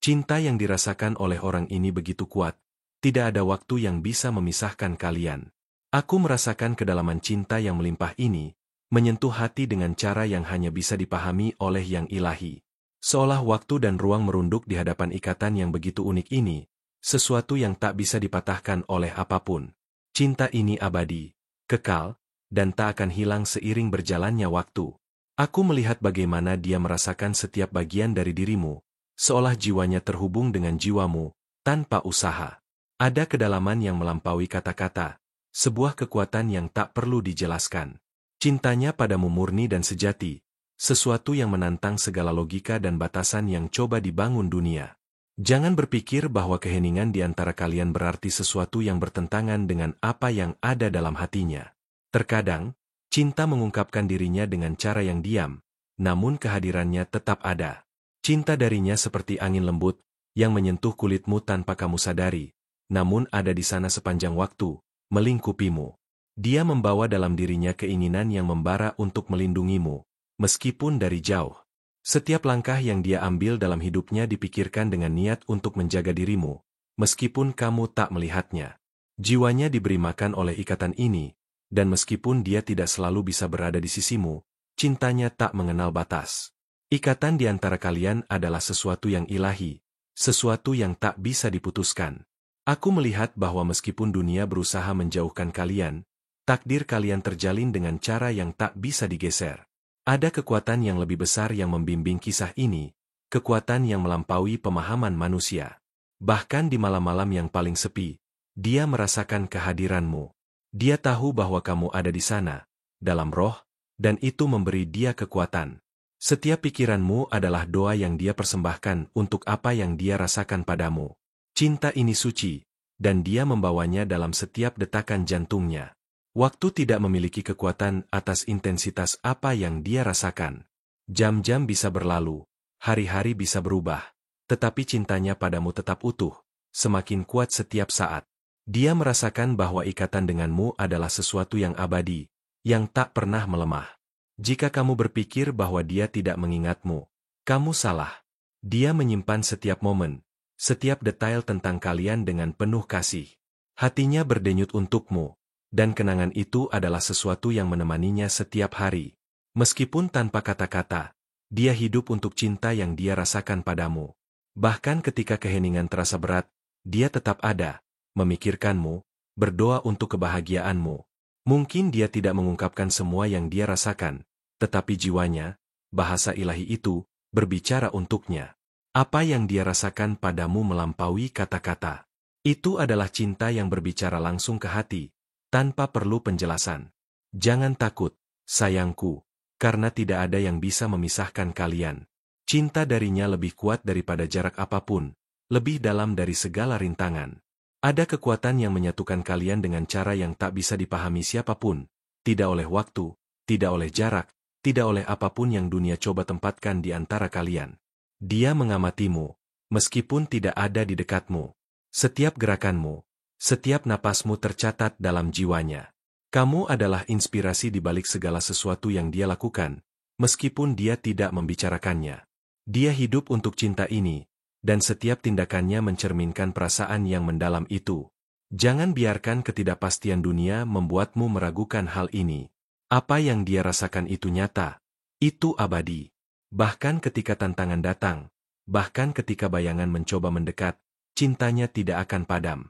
Cinta yang dirasakan oleh orang ini begitu kuat, tidak ada waktu yang bisa memisahkan kalian. Aku merasakan kedalaman cinta yang melimpah ini, menyentuh hati dengan cara yang hanya bisa dipahami oleh yang ilahi. Seolah waktu dan ruang merunduk di hadapan ikatan yang begitu unik ini, sesuatu yang tak bisa dipatahkan oleh apapun. Cinta ini abadi, kekal, dan tak akan hilang seiring berjalannya waktu. Aku melihat bagaimana dia merasakan setiap bagian dari dirimu, seolah jiwanya terhubung dengan jiwamu, tanpa usaha. Ada kedalaman yang melampaui kata-kata, sebuah kekuatan yang tak perlu dijelaskan. Cintanya padamu murni dan sejati, sesuatu yang menantang segala logika dan batasan yang coba dibangun dunia. Jangan berpikir bahwa keheningan di antara kalian berarti sesuatu yang bertentangan dengan apa yang ada dalam hatinya. Terkadang, cinta mengungkapkan dirinya dengan cara yang diam, namun kehadirannya tetap ada. Cinta darinya seperti angin lembut, yang menyentuh kulitmu tanpa kamu sadari, namun ada di sana sepanjang waktu, melingkupimu. Dia membawa dalam dirinya keinginan yang membara untuk melindungimu, meskipun dari jauh. Setiap langkah yang dia ambil dalam hidupnya dipikirkan dengan niat untuk menjaga dirimu, meskipun kamu tak melihatnya. Jiwanya diberi makan oleh ikatan ini, dan meskipun dia tidak selalu bisa berada di sisimu, cintanya tak mengenal batas. Ikatan di antara kalian adalah sesuatu yang ilahi, sesuatu yang tak bisa diputuskan. Aku melihat bahwa meskipun dunia berusaha menjauhkan kalian, takdir kalian terjalin dengan cara yang tak bisa digeser. Ada kekuatan yang lebih besar yang membimbing kisah ini, kekuatan yang melampaui pemahaman manusia. Bahkan di malam-malam yang paling sepi, dia merasakan kehadiranmu. Dia tahu bahwa kamu ada di sana, dalam roh, dan itu memberi dia kekuatan. Setiap pikiranmu adalah doa yang dia persembahkan untuk apa yang dia rasakan padamu. Cinta ini suci, dan dia membawanya dalam setiap detakan jantungnya. Waktu tidak memiliki kekuatan atas intensitas apa yang dia rasakan. Jam-jam bisa berlalu, hari-hari bisa berubah, tetapi cintanya padamu tetap utuh, semakin kuat setiap saat. Dia merasakan bahwa ikatan denganmu adalah sesuatu yang abadi, yang tak pernah melemah. Jika kamu berpikir bahwa dia tidak mengingatmu, kamu salah. Dia menyimpan setiap momen, setiap detail tentang kalian dengan penuh kasih. Hatinya berdenyut untukmu. Dan kenangan itu adalah sesuatu yang menemaninya setiap hari. Meskipun tanpa kata-kata, dia hidup untuk cinta yang dia rasakan padamu. Bahkan ketika keheningan terasa berat, dia tetap ada, memikirkanmu, berdoa untuk kebahagiaanmu. Mungkin dia tidak mengungkapkan semua yang dia rasakan, tetapi jiwanya, bahasa ilahi itu, berbicara untuknya. Apa yang dia rasakan padamu melampaui kata-kata. Itu adalah cinta yang berbicara langsung ke hati, tanpa perlu penjelasan. Jangan takut, sayangku, karena tidak ada yang bisa memisahkan kalian. Cinta darinya lebih kuat daripada jarak apapun, lebih dalam dari segala rintangan. Ada kekuatan yang menyatukan kalian dengan cara yang tak bisa dipahami siapapun, tidak oleh waktu, tidak oleh jarak, tidak oleh apapun yang dunia coba tempatkan di antara kalian. Dia mengamatimu, meskipun tidak ada di dekatmu. Setiap gerakanmu, setiap napasmu tercatat dalam jiwanya. Kamu adalah inspirasi di balik segala sesuatu yang dia lakukan, meskipun dia tidak membicarakannya. Dia hidup untuk cinta ini, dan setiap tindakannya mencerminkan perasaan yang mendalam itu. Jangan biarkan ketidakpastian dunia membuatmu meragukan hal ini. Apa yang dia rasakan itu nyata, itu abadi. Bahkan ketika tantangan datang, bahkan ketika bayangan mencoba mendekat, cintanya tidak akan padam.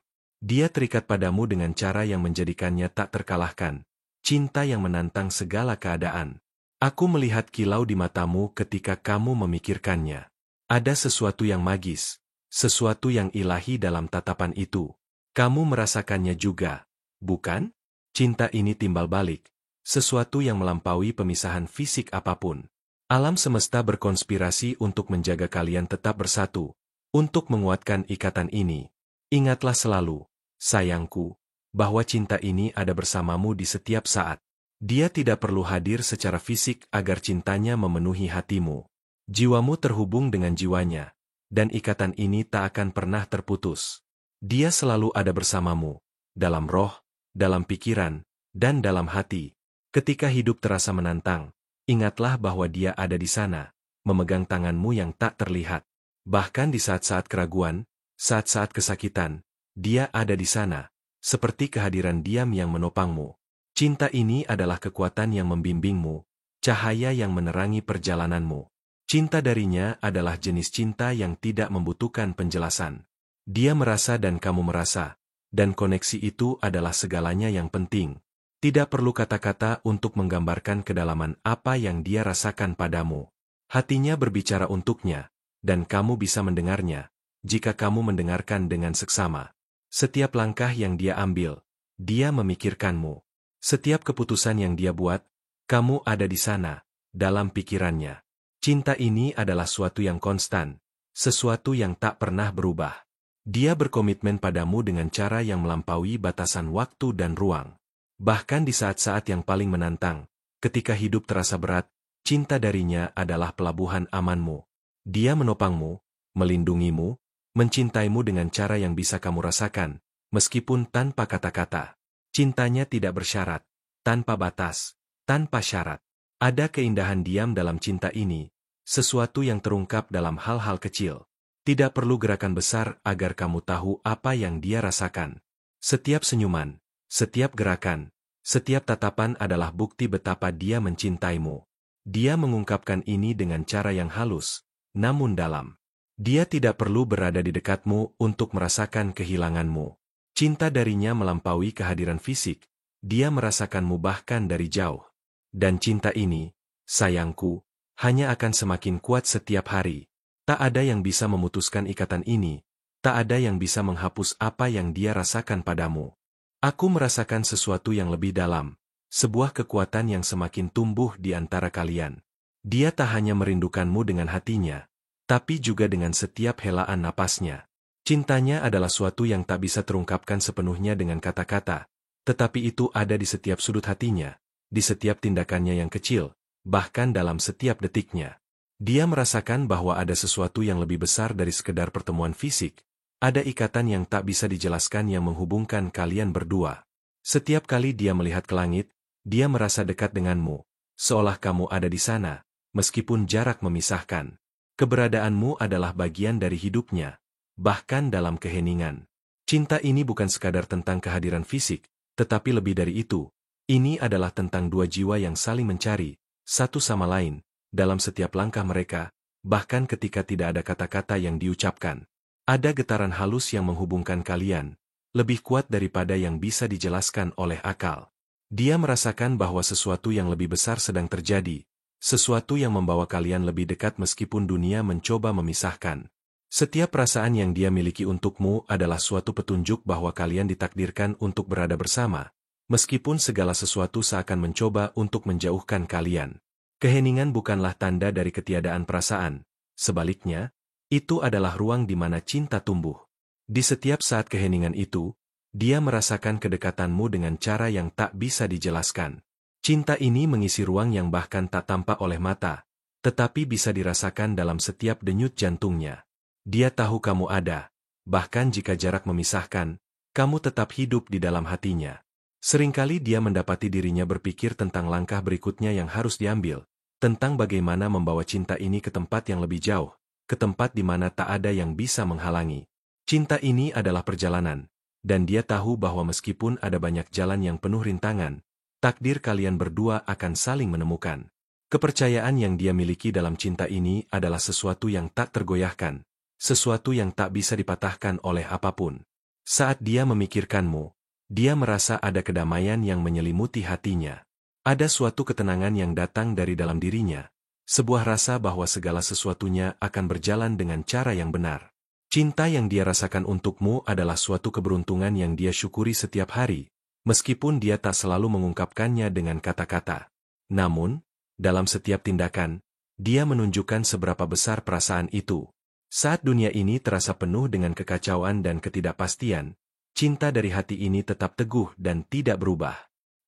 Dia terikat padamu dengan cara yang menjadikannya tak terkalahkan. Cinta yang menantang segala keadaan. Aku melihat kilau di matamu ketika kamu memikirkannya. Ada sesuatu yang magis, sesuatu yang ilahi dalam tatapan itu. Kamu merasakannya juga, bukan? Cinta ini timbal balik, sesuatu yang melampaui pemisahan fisik apapun. Alam semesta berkonspirasi untuk menjaga kalian tetap bersatu, untuk menguatkan ikatan ini. Ingatlah selalu, sayangku, bahwa cinta ini ada bersamamu di setiap saat. Dia tidak perlu hadir secara fisik agar cintanya memenuhi hatimu. Jiwamu terhubung dengan jiwanya, dan ikatan ini tak akan pernah terputus. Dia selalu ada bersamamu, dalam roh, dalam pikiran, dan dalam hati. Ketika hidup terasa menantang, ingatlah bahwa dia ada di sana, memegang tanganmu yang tak terlihat. Bahkan di saat-saat keraguan, saat-saat kesakitan, dia ada di sana, seperti kehadiran diam yang menopangmu. Cinta ini adalah kekuatan yang membimbingmu, cahaya yang menerangi perjalananmu. Cinta darinya adalah jenis cinta yang tidak membutuhkan penjelasan. Dia merasa dan kamu merasa, dan koneksi itu adalah segalanya yang penting. Tidak perlu kata-kata untuk menggambarkan kedalaman apa yang dia rasakan padamu. Hatinya berbicara untuknya, dan kamu bisa mendengarnya, jika kamu mendengarkan dengan seksama. Setiap langkah yang dia ambil, dia memikirkanmu. Setiap keputusan yang dia buat, kamu ada di sana, dalam pikirannya. Cinta ini adalah suatu yang konstan, sesuatu yang tak pernah berubah. Dia berkomitmen padamu dengan cara yang melampaui batasan waktu dan ruang. Bahkan di saat-saat yang paling menantang, ketika hidup terasa berat, cinta darinya adalah pelabuhan amanmu. Dia menopangmu, melindungimu, mencintaimu dengan cara yang bisa kamu rasakan, meskipun tanpa kata-kata. Cintanya tidak bersyarat, tanpa batas, tanpa syarat. Ada keindahan diam dalam cinta ini, sesuatu yang terungkap dalam hal-hal kecil. Tidak perlu gerakan besar agar kamu tahu apa yang dia rasakan. Setiap senyuman, setiap gerakan, setiap tatapan adalah bukti betapa dia mencintaimu. Dia mengungkapkan ini dengan cara yang halus, namun dalam. Dia tidak perlu berada di dekatmu untuk merasakan kehilanganmu. Cinta darinya melampaui kehadiran fisik, dia merasakanmu bahkan dari jauh. Dan cinta ini, sayangku, hanya akan semakin kuat setiap hari. Tak ada yang bisa memutuskan ikatan ini, tak ada yang bisa menghapus apa yang dia rasakan padamu. Aku merasakan sesuatu yang lebih dalam, sebuah kekuatan yang semakin tumbuh di antara kalian. Dia tak hanya merindukanmu dengan hatinya, tapi juga dengan setiap helaan napasnya. Cintanya adalah suatu yang tak bisa terungkapkan sepenuhnya dengan kata-kata, tetapi itu ada di setiap sudut hatinya, di setiap tindakannya yang kecil, bahkan dalam setiap detiknya. Dia merasakan bahwa ada sesuatu yang lebih besar dari sekedar pertemuan fisik, ada ikatan yang tak bisa dijelaskan yang menghubungkan kalian berdua. Setiap kali dia melihat ke langit, dia merasa dekat denganmu, seolah kamu ada di sana, meskipun jarak memisahkan. Keberadaanmu adalah bagian dari hidupnya, bahkan dalam keheningan. Cinta ini bukan sekadar tentang kehadiran fisik, tetapi lebih dari itu. Ini adalah tentang dua jiwa yang saling mencari, satu sama lain, dalam setiap langkah mereka, bahkan ketika tidak ada kata-kata yang diucapkan. Ada getaran halus yang menghubungkan kalian, lebih kuat daripada yang bisa dijelaskan oleh akal. Dia merasakan bahwa sesuatu yang lebih besar sedang terjadi, sesuatu yang membawa kalian lebih dekat meskipun dunia mencoba memisahkan. Setiap perasaan yang dia miliki untukmu adalah suatu petunjuk bahwa kalian ditakdirkan untuk berada bersama, meskipun segala sesuatu seakan mencoba untuk menjauhkan kalian. Keheningan bukanlah tanda dari ketiadaan perasaan, sebaliknya, itu adalah ruang di mana cinta tumbuh. Di setiap saat keheningan itu, dia merasakan kedekatanmu dengan cara yang tak bisa dijelaskan. Cinta ini mengisi ruang yang bahkan tak tampak oleh mata, tetapi bisa dirasakan dalam setiap denyut jantungnya. Dia tahu kamu ada, bahkan jika jarak memisahkan, kamu tetap hidup di dalam hatinya. Seringkali dia mendapati dirinya berpikir tentang langkah berikutnya yang harus diambil, tentang bagaimana membawa cinta ini ke tempat yang lebih jauh, ke tempat di mana tak ada yang bisa menghalangi. Cinta ini adalah perjalanan, dan dia tahu bahwa meskipun ada banyak jalan yang penuh rintangan, takdir kalian berdua akan saling menemukan. Kepercayaan yang dia miliki dalam cinta ini adalah sesuatu yang tak tergoyahkan, sesuatu yang tak bisa dipatahkan oleh apapun. Saat dia memikirkanmu, dia merasa ada kedamaian yang menyelimuti hatinya. Ada suatu ketenangan yang datang dari dalam dirinya, sebuah rasa bahwa segala sesuatunya akan berjalan dengan cara yang benar. Cinta yang dia rasakan untukmu adalah suatu keberuntungan yang dia syukuri setiap hari, meskipun dia tak selalu mengungkapkannya dengan kata-kata. Namun, dalam setiap tindakan, dia menunjukkan seberapa besar perasaan itu. Saat dunia ini terasa penuh dengan kekacauan dan ketidakpastian, cinta dari hati ini tetap teguh dan tidak berubah.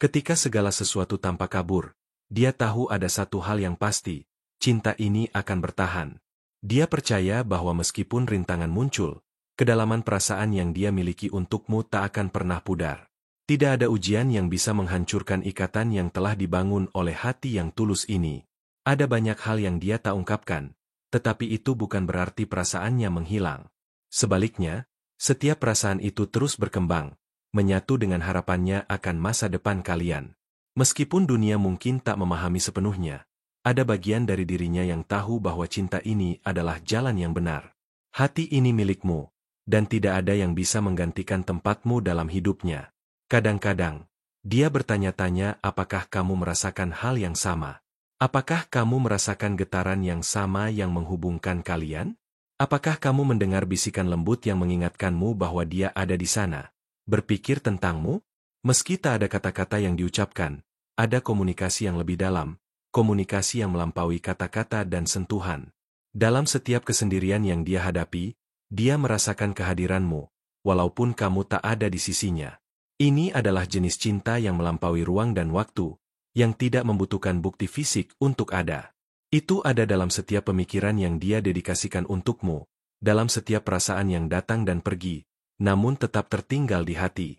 Ketika segala sesuatu tampak kabur, dia tahu ada satu hal yang pasti, cinta ini akan bertahan. Dia percaya bahwa meskipun rintangan muncul, kedalaman perasaan yang dia miliki untukmu tak akan pernah pudar. Tidak ada ujian yang bisa menghancurkan ikatan yang telah dibangun oleh hati yang tulus ini. Ada banyak hal yang dia tak ungkapkan, tetapi itu bukan berarti perasaannya menghilang. Sebaliknya, setiap perasaan itu terus berkembang, menyatu dengan harapannya akan masa depan kalian. Meskipun dunia mungkin tak memahami sepenuhnya, ada bagian dari dirinya yang tahu bahwa cinta ini adalah jalan yang benar. Hati ini milikmu, dan tidak ada yang bisa menggantikan tempatmu dalam hidupnya. Kadang-kadang, dia bertanya-tanya apakah kamu merasakan hal yang sama. Apakah kamu merasakan getaran yang sama yang menghubungkan kalian? Apakah kamu mendengar bisikan lembut yang mengingatkanmu bahwa dia ada di sana, berpikir tentangmu? Meski tak ada kata-kata yang diucapkan, ada komunikasi yang lebih dalam, komunikasi yang melampaui kata-kata dan sentuhan. Dalam setiap kesendirian yang dia hadapi, dia merasakan kehadiranmu, walaupun kamu tak ada di sisinya. Ini adalah jenis cinta yang melampaui ruang dan waktu, yang tidak membutuhkan bukti fisik untuk ada. Itu ada dalam setiap pemikiran yang dia dedikasikan untukmu, dalam setiap perasaan yang datang dan pergi, namun tetap tertinggal di hati.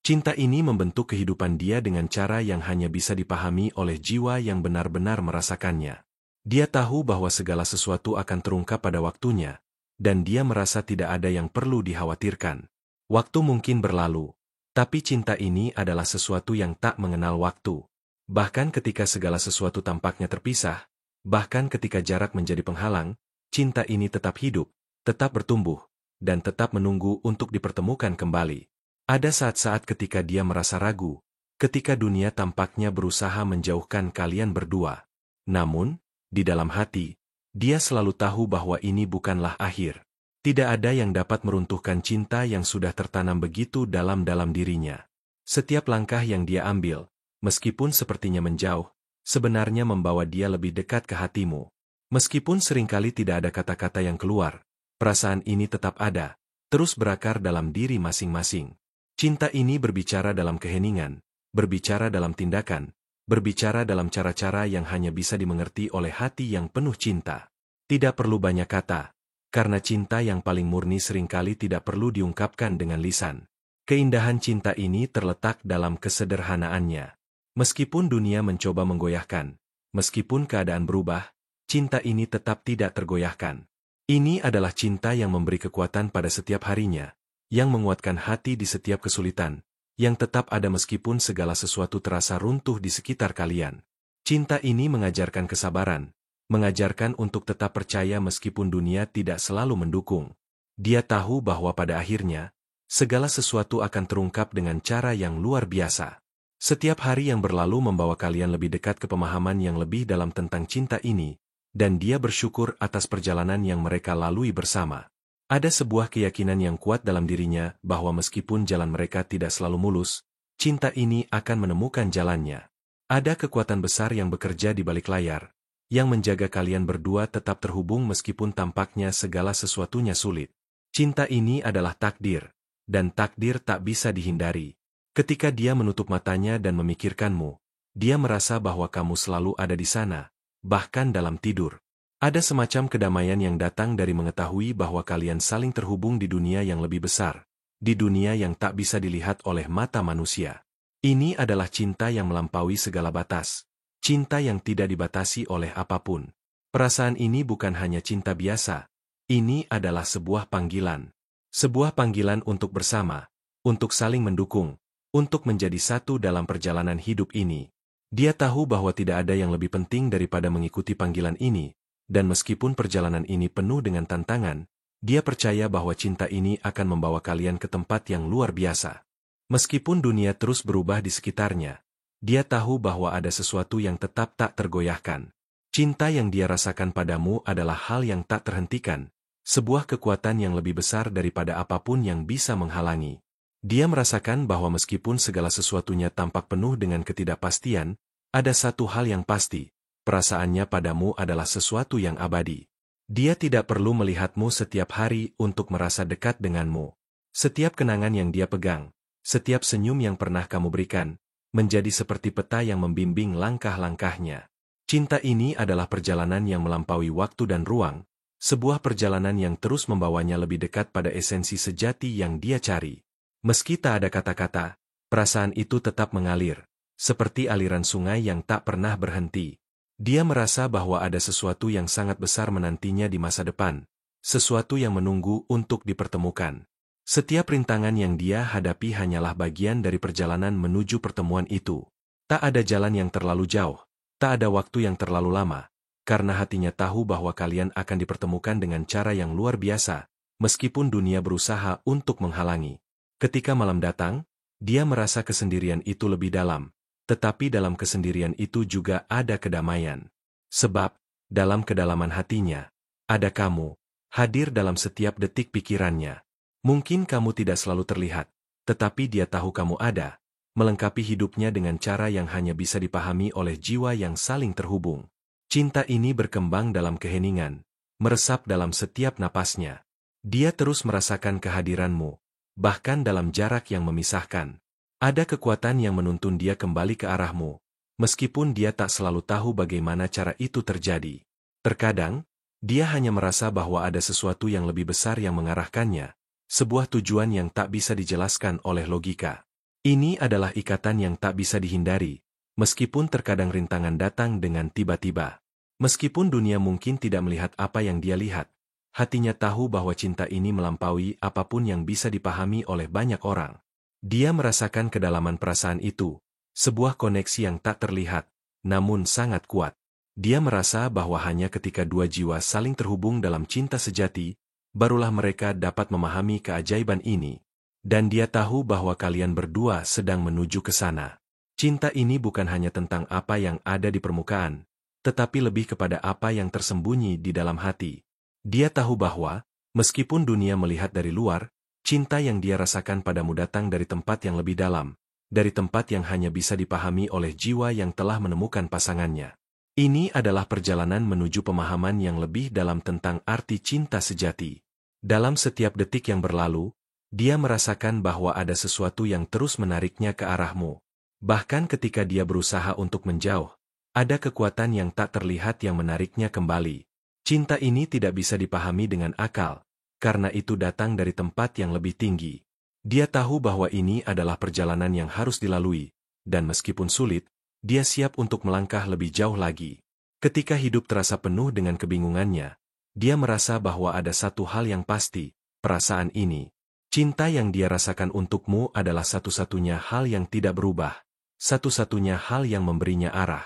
Cinta ini membentuk kehidupan dia dengan cara yang hanya bisa dipahami oleh jiwa yang benar-benar merasakannya. Dia tahu bahwa segala sesuatu akan terungkap pada waktunya, dan dia merasa tidak ada yang perlu dikhawatirkan. Waktu mungkin berlalu, tapi cinta ini adalah sesuatu yang tak mengenal waktu. Bahkan ketika segala sesuatu tampaknya terpisah, bahkan ketika jarak menjadi penghalang, cinta ini tetap hidup, tetap bertumbuh, dan tetap menunggu untuk dipertemukan kembali. Ada saat-saat ketika dia merasa ragu, ketika dunia tampaknya berusaha menjauhkan kalian berdua. Namun, di dalam hati, dia selalu tahu bahwa ini bukanlah akhir. Tidak ada yang dapat meruntuhkan cinta yang sudah tertanam begitu dalam-dalam dirinya. Setiap langkah yang dia ambil, meskipun sepertinya menjauh, sebenarnya membawa dia lebih dekat ke hatimu. Meskipun seringkali tidak ada kata-kata yang keluar, perasaan ini tetap ada, terus berakar dalam diri masing-masing. Cinta ini berbicara dalam keheningan, berbicara dalam tindakan, berbicara dalam cara-cara yang hanya bisa dimengerti oleh hati yang penuh cinta. Tidak perlu banyak kata, karena cinta yang paling murni seringkali tidak perlu diungkapkan dengan lisan. Keindahan cinta ini terletak dalam kesederhanaannya. Meskipun dunia mencoba menggoyahkan, meskipun keadaan berubah, cinta ini tetap tidak tergoyahkan. Ini adalah cinta yang memberi kekuatan pada setiap harinya, yang menguatkan hati di setiap kesulitan, yang tetap ada meskipun segala sesuatu terasa runtuh di sekitar kalian. Cinta ini mengajarkan kesabaran, mengajarkan untuk tetap percaya meskipun dunia tidak selalu mendukung. Dia tahu bahwa pada akhirnya, segala sesuatu akan terungkap dengan cara yang luar biasa. Setiap hari yang berlalu membawa kalian lebih dekat ke pemahaman yang lebih dalam tentang cinta ini, dan dia bersyukur atas perjalanan yang mereka lalui bersama. Ada sebuah keyakinan yang kuat dalam dirinya bahwa meskipun jalan mereka tidak selalu mulus, cinta ini akan menemukan jalannya. Ada kekuatan besar yang bekerja di balik layar, yang menjaga kalian berdua tetap terhubung meskipun tampaknya segala sesuatunya sulit. Cinta ini adalah takdir, dan takdir tak bisa dihindari. Ketika dia menutup matanya dan memikirkanmu, dia merasa bahwa kamu selalu ada di sana, bahkan dalam tidur. Ada semacam kedamaian yang datang dari mengetahui bahwa kalian saling terhubung di dunia yang lebih besar, di dunia yang tak bisa dilihat oleh mata manusia. Ini adalah cinta yang melampaui segala batas, cinta yang tidak dibatasi oleh apapun. Perasaan ini bukan hanya cinta biasa, ini adalah sebuah panggilan. Sebuah panggilan untuk bersama, untuk saling mendukung, untuk menjadi satu dalam perjalanan hidup ini. Dia tahu bahwa tidak ada yang lebih penting daripada mengikuti panggilan ini. Dan meskipun perjalanan ini penuh dengan tantangan, dia percaya bahwa cinta ini akan membawa kalian ke tempat yang luar biasa. Meskipun dunia terus berubah di sekitarnya, dia tahu bahwa ada sesuatu yang tetap tak tergoyahkan. Cinta yang dia rasakan padamu adalah hal yang tak terhentikan, sebuah kekuatan yang lebih besar daripada apapun yang bisa menghalangi. Dia merasakan bahwa meskipun segala sesuatunya tampak penuh dengan ketidakpastian, ada satu hal yang pasti. Perasaannya padamu adalah sesuatu yang abadi. Dia tidak perlu melihatmu setiap hari untuk merasa dekat denganmu. Setiap kenangan yang dia pegang, setiap senyum yang pernah kamu berikan, menjadi seperti peta yang membimbing langkah-langkahnya. Cinta ini adalah perjalanan yang melampaui waktu dan ruang, sebuah perjalanan yang terus membawanya lebih dekat pada esensi sejati yang dia cari. Meski tak ada kata-kata, perasaan itu tetap mengalir, seperti aliran sungai yang tak pernah berhenti. Dia merasa bahwa ada sesuatu yang sangat besar menantinya di masa depan, sesuatu yang menunggu untuk dipertemukan. Setiap rintangan yang dia hadapi hanyalah bagian dari perjalanan menuju pertemuan itu. Tak ada jalan yang terlalu jauh, tak ada waktu yang terlalu lama, karena hatinya tahu bahwa kalian akan dipertemukan dengan cara yang luar biasa, meskipun dunia berusaha untuk menghalangi. Ketika malam datang, dia merasa kesendirian itu lebih dalam. Tetapi dalam kesendirian itu juga ada kedamaian. Sebab, dalam kedalaman hatinya, ada kamu, hadir dalam setiap detik pikirannya. Mungkin kamu tidak selalu terlihat, tetapi dia tahu kamu ada, melengkapi hidupnya dengan cara yang hanya bisa dipahami oleh jiwa yang saling terhubung. Cinta ini berkembang dalam keheningan, meresap dalam setiap napasnya. Dia terus merasakan kehadiranmu, bahkan dalam jarak yang memisahkan. Ada kekuatan yang menuntun dia kembali ke arahmu, meskipun dia tak selalu tahu bagaimana cara itu terjadi. Terkadang, dia hanya merasa bahwa ada sesuatu yang lebih besar yang mengarahkannya, sebuah tujuan yang tak bisa dijelaskan oleh logika. Ini adalah ikatan yang tak bisa dihindari, meskipun terkadang rintangan datang dengan tiba-tiba. Meskipun dunia mungkin tidak melihat apa yang dia lihat, hatinya tahu bahwa cinta ini melampaui apapun yang bisa dipahami oleh banyak orang. Dia merasakan kedalaman perasaan itu, sebuah koneksi yang tak terlihat, namun sangat kuat. Dia merasa bahwa hanya ketika dua jiwa saling terhubung dalam cinta sejati, barulah mereka dapat memahami keajaiban ini. Dan dia tahu bahwa kalian berdua sedang menuju ke sana. Cinta ini bukan hanya tentang apa yang ada di permukaan, tetapi lebih kepada apa yang tersembunyi di dalam hati. Dia tahu bahwa, meskipun dunia melihat dari luar, cinta yang dia rasakan padamu datang dari tempat yang lebih dalam, dari tempat yang hanya bisa dipahami oleh jiwa yang telah menemukan pasangannya. Ini adalah perjalanan menuju pemahaman yang lebih dalam tentang arti cinta sejati. Dalam setiap detik yang berlalu, dia merasakan bahwa ada sesuatu yang terus menariknya ke arahmu. Bahkan ketika dia berusaha untuk menjauh, ada kekuatan yang tak terlihat yang menariknya kembali. Cinta ini tidak bisa dipahami dengan akal, karena itu datang dari tempat yang lebih tinggi. Dia tahu bahwa ini adalah perjalanan yang harus dilalui, dan meskipun sulit, dia siap untuk melangkah lebih jauh lagi. Ketika hidup terasa penuh dengan kebingungannya, dia merasa bahwa ada satu hal yang pasti, perasaan ini. Cinta yang dia rasakan untukmu adalah satu-satunya hal yang tidak berubah, satu-satunya hal yang memberinya arah.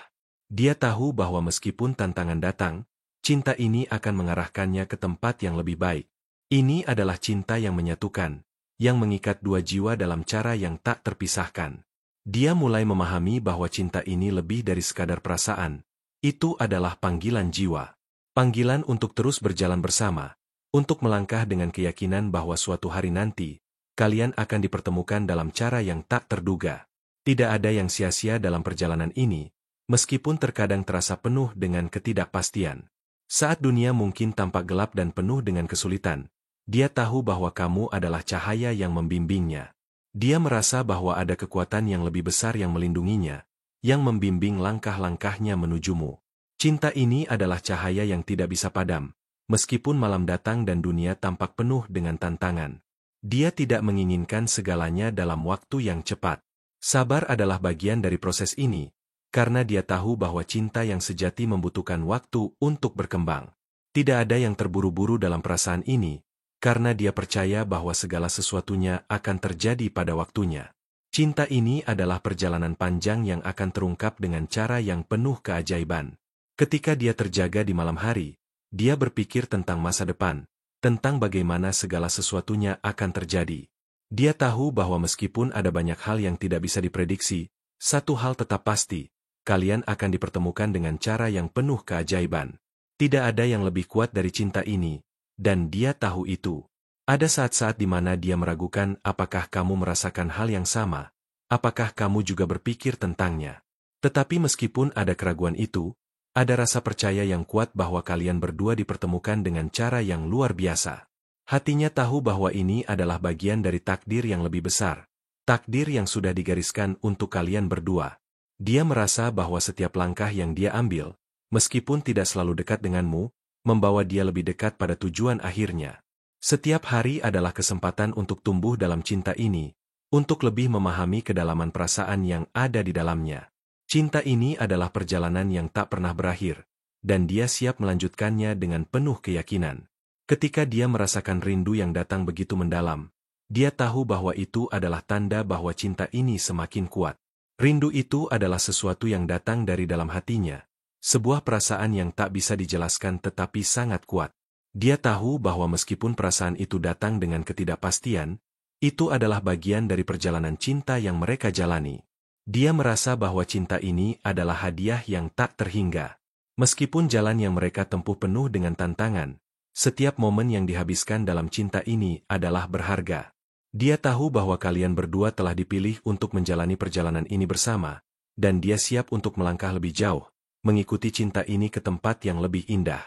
Dia tahu bahwa meskipun tantangan datang, cinta ini akan mengarahkannya ke tempat yang lebih baik. Ini adalah cinta yang menyatukan, yang mengikat dua jiwa dalam cara yang tak terpisahkan. Dia mulai memahami bahwa cinta ini lebih dari sekadar perasaan. Itu adalah panggilan jiwa. Panggilan untuk terus berjalan bersama, untuk melangkah dengan keyakinan bahwa suatu hari nanti, kalian akan dipertemukan dalam cara yang tak terduga. Tidak ada yang sia-sia dalam perjalanan ini, meskipun terkadang terasa penuh dengan ketidakpastian. Saat dunia mungkin tampak gelap dan penuh dengan kesulitan, dia tahu bahwa kamu adalah cahaya yang membimbingnya. Dia merasa bahwa ada kekuatan yang lebih besar yang melindunginya, yang membimbing langkah-langkahnya menujumu. Cinta ini adalah cahaya yang tidak bisa padam, meskipun malam datang dan dunia tampak penuh dengan tantangan. Dia tidak menginginkan segalanya dalam waktu yang cepat. Sabar adalah bagian dari proses ini, karena dia tahu bahwa cinta yang sejati membutuhkan waktu untuk berkembang. Tidak ada yang terburu-buru dalam perasaan ini, karena dia percaya bahwa segala sesuatunya akan terjadi pada waktunya. Cinta ini adalah perjalanan panjang yang akan terungkap dengan cara yang penuh keajaiban. Ketika dia terjaga di malam hari, dia berpikir tentang masa depan, tentang bagaimana segala sesuatunya akan terjadi. Dia tahu bahwa meskipun ada banyak hal yang tidak bisa diprediksi, satu hal tetap pasti, kalian akan dipertemukan dengan cara yang penuh keajaiban. Tidak ada yang lebih kuat dari cinta ini, dan dia tahu itu. Ada saat-saat di mana dia meragukan apakah kamu merasakan hal yang sama, apakah kamu juga berpikir tentangnya. Tetapi meskipun ada keraguan itu, ada rasa percaya yang kuat bahwa kalian berdua dipertemukan dengan cara yang luar biasa. Hatinya tahu bahwa ini adalah bagian dari takdir yang lebih besar, takdir yang sudah digariskan untuk kalian berdua. Dia merasa bahwa setiap langkah yang dia ambil, meskipun tidak selalu dekat denganmu, membawa dia lebih dekat pada tujuan akhirnya. Setiap hari adalah kesempatan untuk tumbuh dalam cinta ini, untuk lebih memahami kedalaman perasaan yang ada di dalamnya. Cinta ini adalah perjalanan yang tak pernah berakhir, dan dia siap melanjutkannya dengan penuh keyakinan. Ketika dia merasakan rindu yang datang begitu mendalam, dia tahu bahwa itu adalah tanda bahwa cinta ini semakin kuat. Rindu itu adalah sesuatu yang datang dari dalam hatinya, sebuah perasaan yang tak bisa dijelaskan tetapi sangat kuat. Dia tahu bahwa meskipun perasaan itu datang dengan ketidakpastian, itu adalah bagian dari perjalanan cinta yang mereka jalani. Dia merasa bahwa cinta ini adalah hadiah yang tak terhingga. Meskipun jalan yang mereka tempuh penuh dengan tantangan, setiap momen yang dihabiskan dalam cinta ini adalah berharga. Dia tahu bahwa kalian berdua telah dipilih untuk menjalani perjalanan ini bersama, dan dia siap untuk melangkah lebih jauh, mengikuti cinta ini ke tempat yang lebih indah.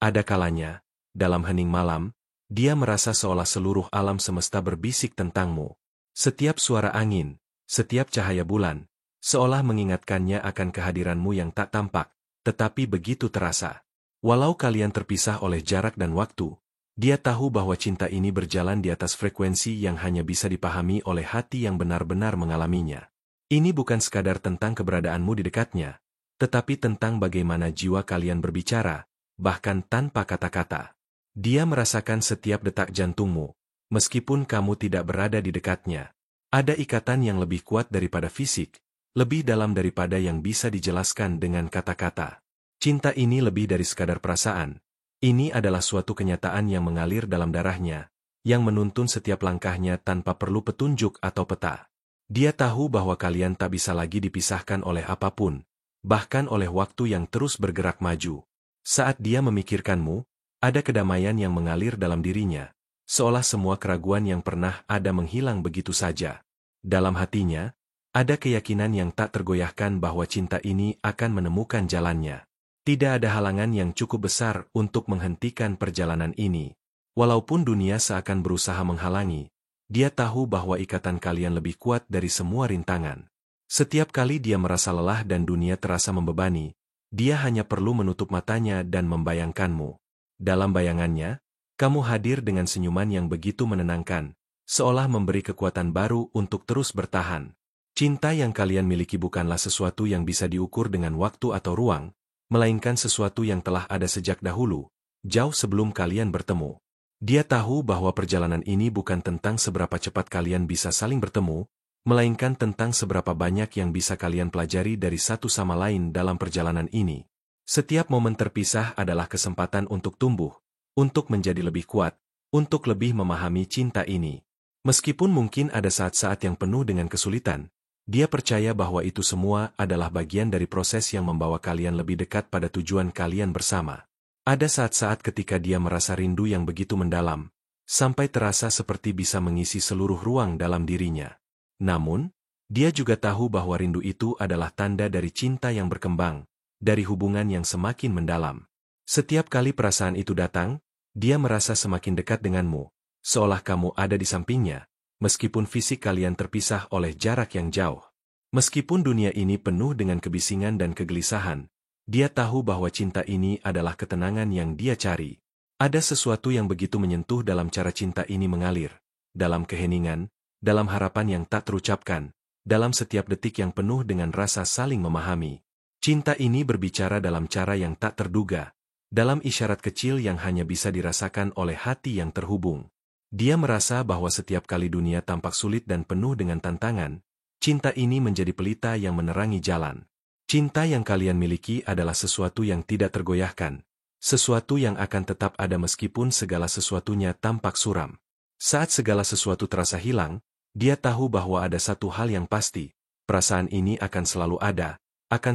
Ada kalanya, dalam hening malam, dia merasa seolah seluruh alam semesta berbisik tentangmu. Setiap suara angin, setiap cahaya bulan, seolah mengingatkannya akan kehadiranmu yang tak tampak, tetapi begitu terasa. Walau kalian terpisah oleh jarak dan waktu, dia tahu bahwa cinta ini berjalan di atas frekuensi yang hanya bisa dipahami oleh hati yang benar-benar mengalaminya. Ini bukan sekadar tentang keberadaanmu di dekatnya, tetapi tentang bagaimana jiwa kalian berbicara, bahkan tanpa kata-kata. Dia merasakan setiap detak jantungmu, meskipun kamu tidak berada di dekatnya. Ada ikatan yang lebih kuat daripada fisik, lebih dalam daripada yang bisa dijelaskan dengan kata-kata. Cinta ini lebih dari sekadar perasaan. Ini adalah suatu kenyataan yang mengalir dalam darahnya, yang menuntun setiap langkahnya tanpa perlu petunjuk atau peta. Dia tahu bahwa kalian tak bisa lagi dipisahkan oleh apapun, bahkan oleh waktu yang terus bergerak maju. Saat dia memikirkanmu, ada kedamaian yang mengalir dalam dirinya, seolah semua keraguan yang pernah ada menghilang begitu saja. Dalam hatinya, ada keyakinan yang tak tergoyahkan bahwa cinta ini akan menemukan jalannya. Tidak ada halangan yang cukup besar untuk menghentikan perjalanan ini. Walaupun dunia seakan berusaha menghalangi, dia tahu bahwa ikatan kalian lebih kuat dari semua rintangan. Setiap kali dia merasa lelah dan dunia terasa membebani, dia hanya perlu menutup matanya dan membayangkanmu. Dalam bayangannya, kamu hadir dengan senyuman yang begitu menenangkan, seolah memberi kekuatan baru untuk terus bertahan. Cinta yang kalian miliki bukanlah sesuatu yang bisa diukur dengan waktu atau ruang, melainkan sesuatu yang telah ada sejak dahulu, jauh sebelum kalian bertemu. Dia tahu bahwa perjalanan ini bukan tentang seberapa cepat kalian bisa saling bertemu, melainkan tentang seberapa banyak yang bisa kalian pelajari dari satu sama lain dalam perjalanan ini. Setiap momen terpisah adalah kesempatan untuk tumbuh, untuk menjadi lebih kuat, untuk lebih memahami cinta ini. Meskipun mungkin ada saat-saat yang penuh dengan kesulitan, dia percaya bahwa itu semua adalah bagian dari proses yang membawa kalian lebih dekat pada tujuan kalian bersama. Ada saat-saat ketika dia merasa rindu yang begitu mendalam, sampai terasa seperti bisa mengisi seluruh ruang dalam dirinya. Namun, dia juga tahu bahwa rindu itu adalah tanda dari cinta yang berkembang, dari hubungan yang semakin mendalam. Setiap kali perasaan itu datang, dia merasa semakin dekat denganmu, seolah kamu ada di sampingnya, meskipun fisik kalian terpisah oleh jarak yang jauh. Meskipun dunia ini penuh dengan kebisingan dan kegelisahan, dia tahu bahwa cinta ini adalah ketenangan yang dia cari. Ada sesuatu yang begitu menyentuh dalam cara cinta ini mengalir, dalam keheningan, dalam harapan yang tak terucapkan, dalam setiap detik yang penuh dengan rasa saling memahami. Cinta ini berbicara dalam cara yang tak terduga, dalam isyarat kecil yang hanya bisa dirasakan oleh hati yang terhubung. Dia merasa bahwa setiap kali dunia tampak sulit dan penuh dengan tantangan, cinta ini menjadi pelita yang menerangi jalan. Cinta yang kalian miliki adalah sesuatu yang tidak tergoyahkan, sesuatu yang akan tetap ada meskipun segala sesuatunya tampak suram. Saat segala sesuatu terasa hilang, dia tahu bahwa ada satu hal yang pasti, perasaan ini akan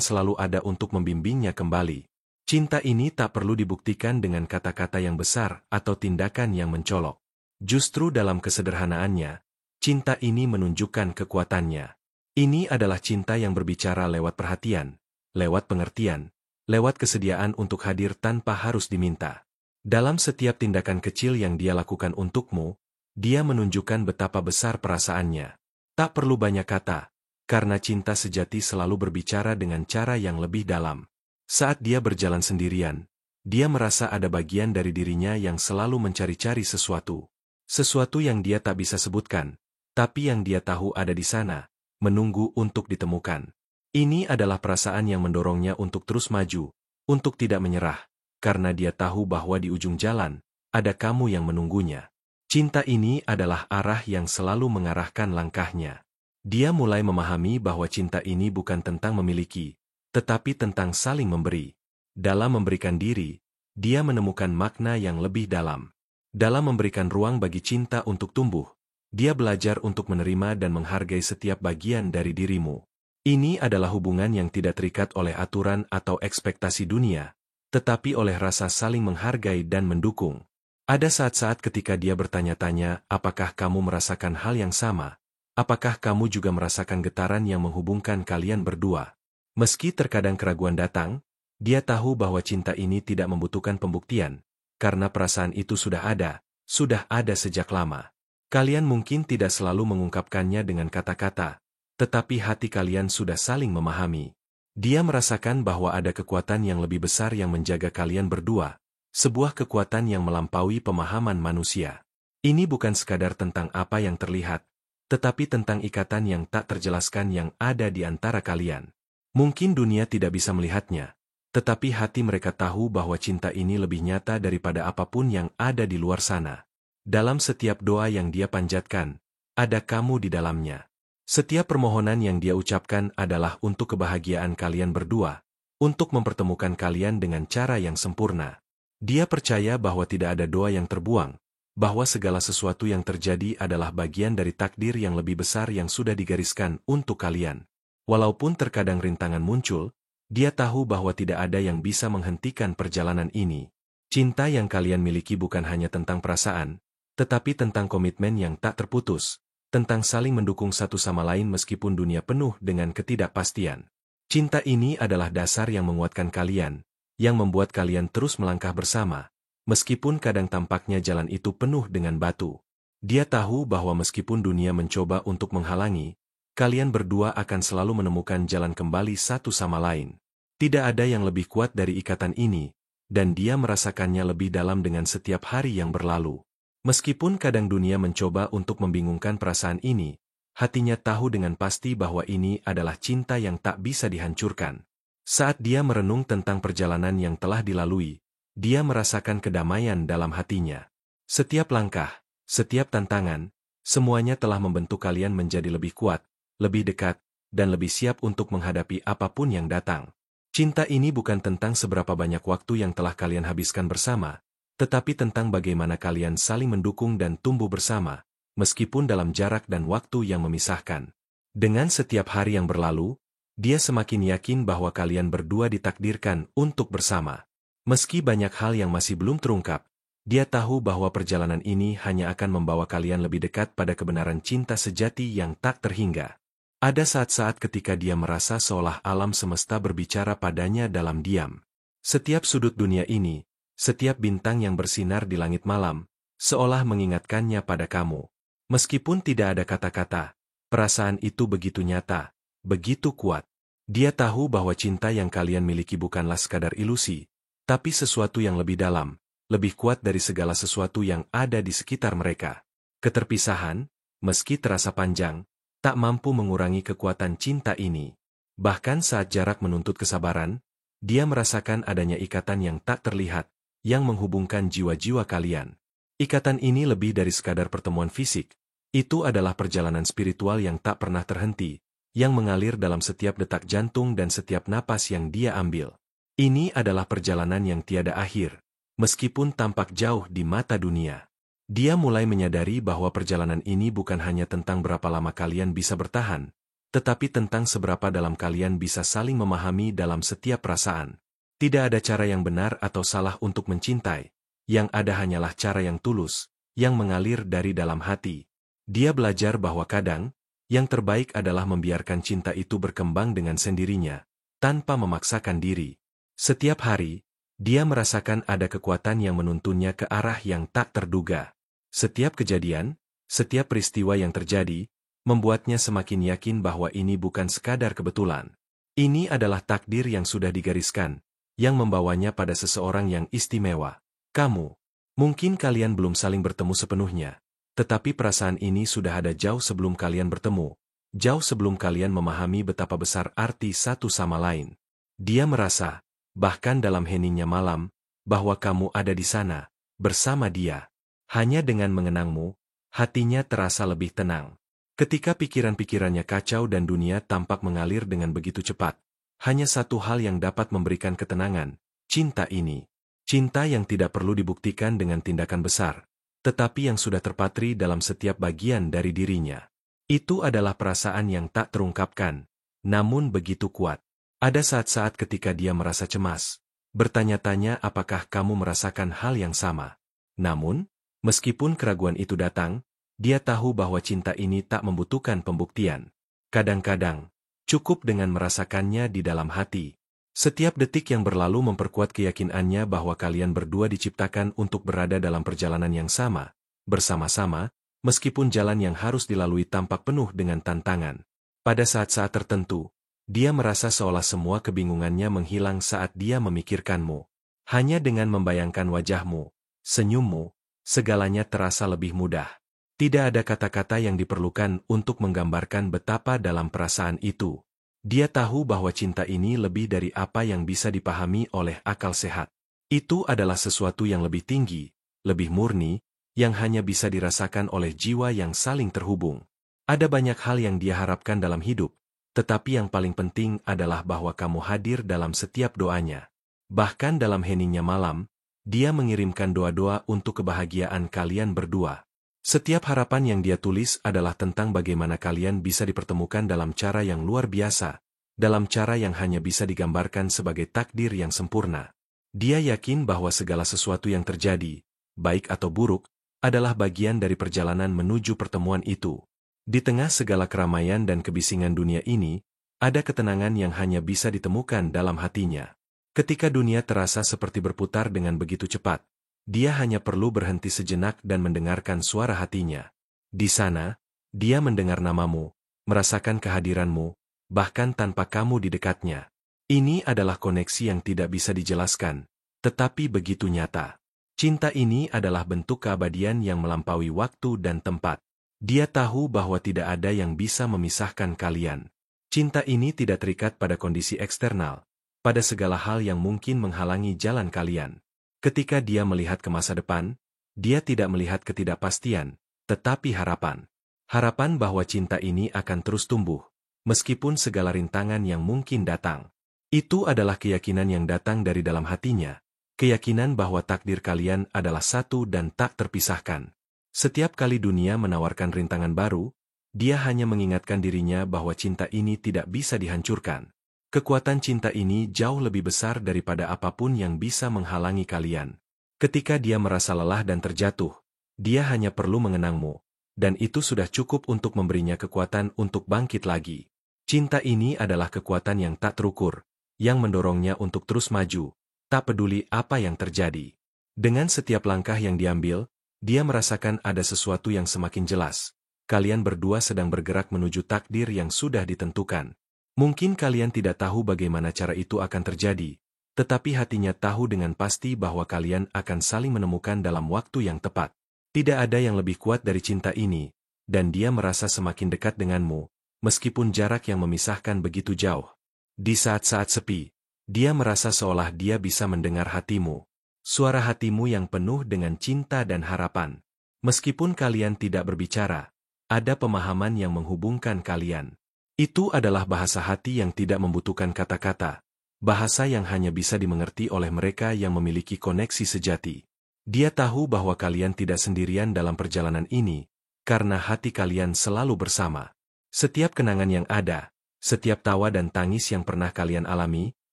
selalu ada untuk membimbingnya kembali. Cinta ini tak perlu dibuktikan dengan kata-kata yang besar atau tindakan yang mencolok. Justru dalam kesederhanaannya, cinta ini menunjukkan kekuatannya. Ini adalah cinta yang berbicara lewat perhatian, lewat pengertian, lewat kesediaan untuk hadir tanpa harus diminta. Dalam setiap tindakan kecil yang dia lakukan untukmu, dia menunjukkan betapa besar perasaannya. Tak perlu banyak kata, karena cinta sejati selalu berbicara dengan cara yang lebih dalam. Saat dia berjalan sendirian, dia merasa ada bagian dari dirinya yang selalu mencari-cari sesuatu. Sesuatu yang dia tak bisa sebutkan, tapi yang dia tahu ada di sana, menunggu untuk ditemukan. Ini adalah perasaan yang mendorongnya untuk terus maju, untuk tidak menyerah, karena dia tahu bahwa di ujung jalan, ada kamu yang menunggunya. Cinta ini adalah arah yang selalu mengarahkan langkahnya. Dia mulai memahami bahwa cinta ini bukan tentang memiliki, tetapi tentang saling memberi. Dalam memberikan diri, dia menemukan makna yang lebih dalam. Dalam memberikan ruang bagi cinta untuk tumbuh, dia belajar untuk menerima dan menghargai setiap bagian dari dirimu. Ini adalah hubungan yang tidak terikat oleh aturan atau ekspektasi dunia, tetapi oleh rasa saling menghargai dan mendukung. Ada saat-saat ketika dia bertanya-tanya, apakah kamu merasakan hal yang sama? Apakah kamu juga merasakan getaran yang menghubungkan kalian berdua? Meski terkadang keraguan datang, dia tahu bahwa cinta ini tidak membutuhkan pembuktian, karena perasaan itu sudah ada sejak lama. Kalian mungkin tidak selalu mengungkapkannya dengan kata-kata, tetapi hati kalian sudah saling memahami. Dia merasakan bahwa ada kekuatan yang lebih besar yang menjaga kalian berdua, sebuah kekuatan yang melampaui pemahaman manusia. Ini bukan sekadar tentang apa yang terlihat, tetapi tentang ikatan yang tak terjelaskan yang ada di antara kalian. Mungkin dunia tidak bisa melihatnya, tetapi hati mereka tahu bahwa cinta ini lebih nyata daripada apapun yang ada di luar sana. Dalam setiap doa yang dia panjatkan, ada kamu di dalamnya. Setiap permohonan yang dia ucapkan adalah untuk kebahagiaan kalian berdua, untuk mempertemukan kalian dengan cara yang sempurna. Dia percaya bahwa tidak ada doa yang terbuang, bahwa segala sesuatu yang terjadi adalah bagian dari takdir yang lebih besar yang sudah digariskan untuk kalian. Walaupun terkadang rintangan muncul, dia tahu bahwa tidak ada yang bisa menghentikan perjalanan ini. Cinta yang kalian miliki bukan hanya tentang perasaan, tetapi tentang komitmen yang tak terputus, tentang saling mendukung satu sama lain meskipun dunia penuh dengan ketidakpastian. Cinta ini adalah dasar yang menguatkan kalian, yang membuat kalian terus melangkah bersama, meskipun kadang tampaknya jalan itu penuh dengan batu. Dia tahu bahwa meskipun dunia mencoba untuk menghalangi, kalian berdua akan selalu menemukan jalan kembali satu sama lain. Tidak ada yang lebih kuat dari ikatan ini, dan dia merasakannya lebih dalam dengan setiap hari yang berlalu. Meskipun kadang dunia mencoba untuk membingungkan perasaan ini, hatinya tahu dengan pasti bahwa ini adalah cinta yang tak bisa dihancurkan. Saat dia merenung tentang perjalanan yang telah dilalui, dia merasakan kedamaian dalam hatinya. Setiap langkah, setiap tantangan, semuanya telah membentuk kalian menjadi lebih kuat, lebih dekat, dan lebih siap untuk menghadapi apapun yang datang. Cinta ini bukan tentang seberapa banyak waktu yang telah kalian habiskan bersama, tetapi tentang bagaimana kalian saling mendukung dan tumbuh bersama, meskipun dalam jarak dan waktu yang memisahkan. Dengan setiap hari yang berlalu, dia semakin yakin bahwa kalian berdua ditakdirkan untuk bersama. Meski banyak hal yang masih belum terungkap, dia tahu bahwa perjalanan ini hanya akan membawa kalian lebih dekat pada kebenaran cinta sejati yang tak terhingga. Ada saat-saat ketika dia merasa seolah alam semesta berbicara padanya dalam diam. Setiap sudut dunia ini, setiap bintang yang bersinar di langit malam, seolah mengingatkannya pada kamu. Meskipun tidak ada kata-kata, perasaan itu begitu nyata, begitu kuat. Dia tahu bahwa cinta yang kalian miliki bukanlah sekadar ilusi, tapi sesuatu yang lebih dalam, lebih kuat dari segala sesuatu yang ada di sekitar mereka. Keterpisahan, meski terasa panjang, tak mampu mengurangi kekuatan cinta ini. Bahkan saat jarak menuntut kesabaran, dia merasakan adanya ikatan yang tak terlihat, yang menghubungkan jiwa-jiwa kalian. Ikatan ini lebih dari sekadar pertemuan fisik. Itu adalah perjalanan spiritual yang tak pernah terhenti, yang mengalir dalam setiap detak jantung dan setiap napas yang dia ambil. Ini adalah perjalanan yang tiada akhir, meskipun tampak jauh di mata dunia. Dia mulai menyadari bahwa perjalanan ini bukan hanya tentang berapa lama kalian bisa bertahan, tetapi tentang seberapa dalam kalian bisa saling memahami dalam setiap perasaan. Tidak ada cara yang benar atau salah untuk mencintai, yang ada hanyalah cara yang tulus, yang mengalir dari dalam hati. Dia belajar bahwa kadang, yang terbaik adalah membiarkan cinta itu berkembang dengan sendirinya, tanpa memaksakan diri. Setiap hari, dia merasakan ada kekuatan yang menuntunnya ke arah yang tak terduga. Setiap kejadian, setiap peristiwa yang terjadi, membuatnya semakin yakin bahwa ini bukan sekadar kebetulan. Ini adalah takdir yang sudah digariskan, yang membawanya pada seseorang yang istimewa. Kamu. Mungkin kalian belum saling bertemu sepenuhnya, tetapi perasaan ini sudah ada jauh sebelum kalian bertemu, jauh sebelum kalian memahami betapa besar arti satu sama lain. Dia merasa, bahkan dalam heningnya malam, bahwa kamu ada di sana, bersama dia. Hanya dengan mengenangmu, hatinya terasa lebih tenang. Ketika pikiran-pikirannya kacau dan dunia tampak mengalir dengan begitu cepat, hanya satu hal yang dapat memberikan ketenangan, cinta ini. Cinta yang tidak perlu dibuktikan dengan tindakan besar, tetapi yang sudah terpatri dalam setiap bagian dari dirinya. Itu adalah perasaan yang tak terungkapkan, namun begitu kuat. Ada saat-saat ketika dia merasa cemas, bertanya-tanya apakah kamu merasakan hal yang sama. Namun, meskipun keraguan itu datang, dia tahu bahwa cinta ini tak membutuhkan pembuktian. Kadang-kadang, cukup dengan merasakannya di dalam hati. Setiap detik yang berlalu memperkuat keyakinannya bahwa kalian berdua diciptakan untuk berada dalam perjalanan yang sama, bersama-sama, meskipun jalan yang harus dilalui tampak penuh dengan tantangan. Pada saat-saat tertentu, dia merasa seolah semua kebingungannya menghilang saat dia memikirkanmu. Hanya dengan membayangkan wajahmu, senyummu, segalanya terasa lebih mudah. Tidak ada kata-kata yang diperlukan untuk menggambarkan betapa dalam perasaan itu. Dia tahu bahwa cinta ini lebih dari apa yang bisa dipahami oleh akal sehat. Itu adalah sesuatu yang lebih tinggi, lebih murni, yang hanya bisa dirasakan oleh jiwa yang saling terhubung. Ada banyak hal yang dia harapkan dalam hidup, tetapi yang paling penting adalah bahwa kamu hadir dalam setiap doanya. Bahkan dalam heningnya malam, dia mengirimkan doa-doa untuk kebahagiaan kalian berdua. Setiap harapan yang dia tulis adalah tentang bagaimana kalian bisa dipertemukan dalam cara yang luar biasa, dalam cara yang hanya bisa digambarkan sebagai takdir yang sempurna. Dia yakin bahwa segala sesuatu yang terjadi, baik atau buruk, adalah bagian dari perjalanan menuju pertemuan itu. Di tengah segala keramaian dan kebisingan dunia ini, ada ketenangan yang hanya bisa ditemukan dalam hatinya. Ketika dunia terasa seperti berputar dengan begitu cepat, dia hanya perlu berhenti sejenak dan mendengarkan suara hatinya. Di sana, dia mendengar namamu, merasakan kehadiranmu, bahkan tanpa kamu di dekatnya. Ini adalah koneksi yang tidak bisa dijelaskan, tetapi begitu nyata. Cinta ini adalah bentuk keabadian yang melampaui waktu dan tempat. Dia tahu bahwa tidak ada yang bisa memisahkan kalian. Cinta ini tidak terikat pada kondisi eksternal, pada segala hal yang mungkin menghalangi jalan kalian. Ketika dia melihat ke masa depan, dia tidak melihat ketidakpastian, tetapi harapan. Harapan bahwa cinta ini akan terus tumbuh, meskipun segala rintangan yang mungkin datang. Itu adalah keyakinan yang datang dari dalam hatinya, keyakinan bahwa takdir kalian adalah satu dan tak terpisahkan. Setiap kali dunia menawarkan rintangan baru, dia hanya mengingatkan dirinya bahwa cinta ini tidak bisa dihancurkan. Kekuatan cinta ini jauh lebih besar daripada apapun yang bisa menghalangi kalian. Ketika dia merasa lelah dan terjatuh, dia hanya perlu mengenangmu, dan itu sudah cukup untuk memberinya kekuatan untuk bangkit lagi. Cinta ini adalah kekuatan yang tak terukur, yang mendorongnya untuk terus maju, tak peduli apa yang terjadi. Dengan setiap langkah yang diambil, dia merasakan ada sesuatu yang semakin jelas. Kalian berdua sedang bergerak menuju takdir yang sudah ditentukan. Mungkin kalian tidak tahu bagaimana cara itu akan terjadi, tetapi hatinya tahu dengan pasti bahwa kalian akan saling menemukan dalam waktu yang tepat. Tidak ada yang lebih kuat dari cinta ini, dan dia merasa semakin dekat denganmu, meskipun jarak yang memisahkan begitu jauh. Di saat-saat sepi, dia merasa seolah dia bisa mendengar hatimu, suara hatimu yang penuh dengan cinta dan harapan. Meskipun kalian tidak berbicara, ada pemahaman yang menghubungkan kalian. Itu adalah bahasa hati yang tidak membutuhkan kata-kata, bahasa yang hanya bisa dimengerti oleh mereka yang memiliki koneksi sejati. Dia tahu bahwa kalian tidak sendirian dalam perjalanan ini, karena hati kalian selalu bersama. Setiap kenangan yang ada, setiap tawa dan tangis yang pernah kalian alami,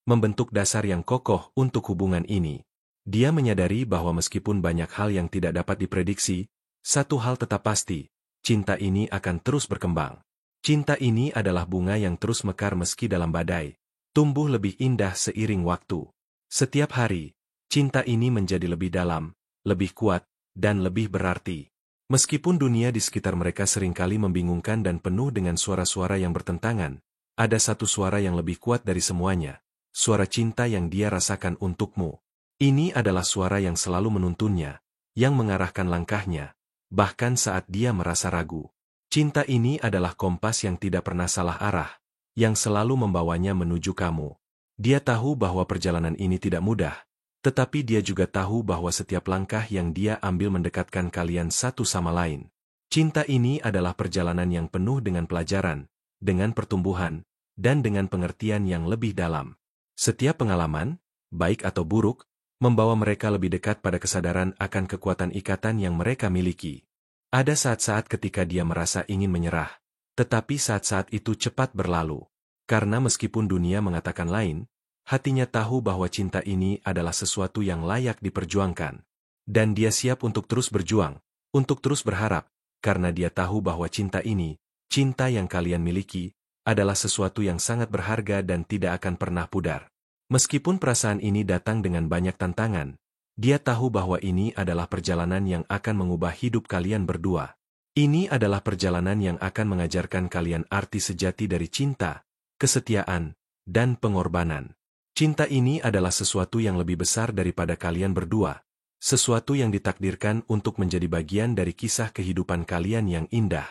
membentuk dasar yang kokoh untuk hubungan ini. Dia menyadari bahwa meskipun banyak hal yang tidak dapat diprediksi, satu hal tetap pasti, cinta ini akan terus berkembang. Cinta ini adalah bunga yang terus mekar meski dalam badai, tumbuh lebih indah seiring waktu. Setiap hari, cinta ini menjadi lebih dalam, lebih kuat, dan lebih berarti. Meskipun dunia di sekitar mereka seringkali membingungkan dan penuh dengan suara-suara yang bertentangan, ada satu suara yang lebih kuat dari semuanya, suara cinta yang dia rasakan untukmu. Ini adalah suara yang selalu menuntunnya, yang mengarahkan langkahnya, bahkan saat dia merasa ragu. Cinta ini adalah kompas yang tidak pernah salah arah, yang selalu membawanya menuju kamu. Dia tahu bahwa perjalanan ini tidak mudah, tetapi dia juga tahu bahwa setiap langkah yang dia ambil mendekatkan kalian satu sama lain. Cinta ini adalah perjalanan yang penuh dengan pelajaran, dengan pertumbuhan, dan dengan pengertian yang lebih dalam. Setiap pengalaman, baik atau buruk, membawa mereka lebih dekat pada kesadaran akan kekuatan ikatan yang mereka miliki. Ada saat-saat ketika dia merasa ingin menyerah, tetapi saat-saat itu cepat berlalu. Karena meskipun dunia mengatakan lain, hatinya tahu bahwa cinta ini adalah sesuatu yang layak diperjuangkan. Dan dia siap untuk terus berjuang, untuk terus berharap, karena dia tahu bahwa cinta ini, cinta yang kalian miliki, adalah sesuatu yang sangat berharga dan tidak akan pernah pudar. Meskipun perasaan ini datang dengan banyak tantangan, dia tahu bahwa ini adalah perjalanan yang akan mengubah hidup kalian berdua. Ini adalah perjalanan yang akan mengajarkan kalian arti sejati dari cinta, kesetiaan, dan pengorbanan. Cinta ini adalah sesuatu yang lebih besar daripada kalian berdua, sesuatu yang ditakdirkan untuk menjadi bagian dari kisah kehidupan kalian yang indah.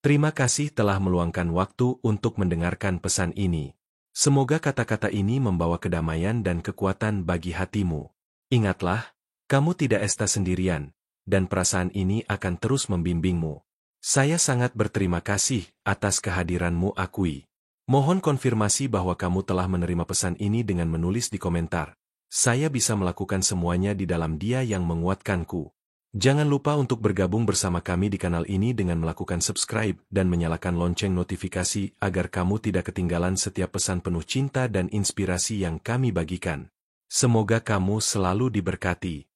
Terima kasih telah meluangkan waktu untuk mendengarkan pesan ini. Semoga kata-kata ini membawa kedamaian dan kekuatan bagi hatimu. Ingatlah, kamu tidak sendirian, dan perasaan ini akan terus membimbingmu. Saya sangat berterima kasih atas kehadiranmu Akui. Mohon konfirmasi bahwa kamu telah menerima pesan ini dengan menulis di komentar. Saya bisa melakukan semuanya di dalam Dia yang menguatkanku. Jangan lupa untuk bergabung bersama kami di kanal ini dengan melakukan subscribe dan menyalakan lonceng notifikasi agar kamu tidak ketinggalan setiap pesan penuh cinta dan inspirasi yang kami bagikan. Semoga kamu selalu diberkati.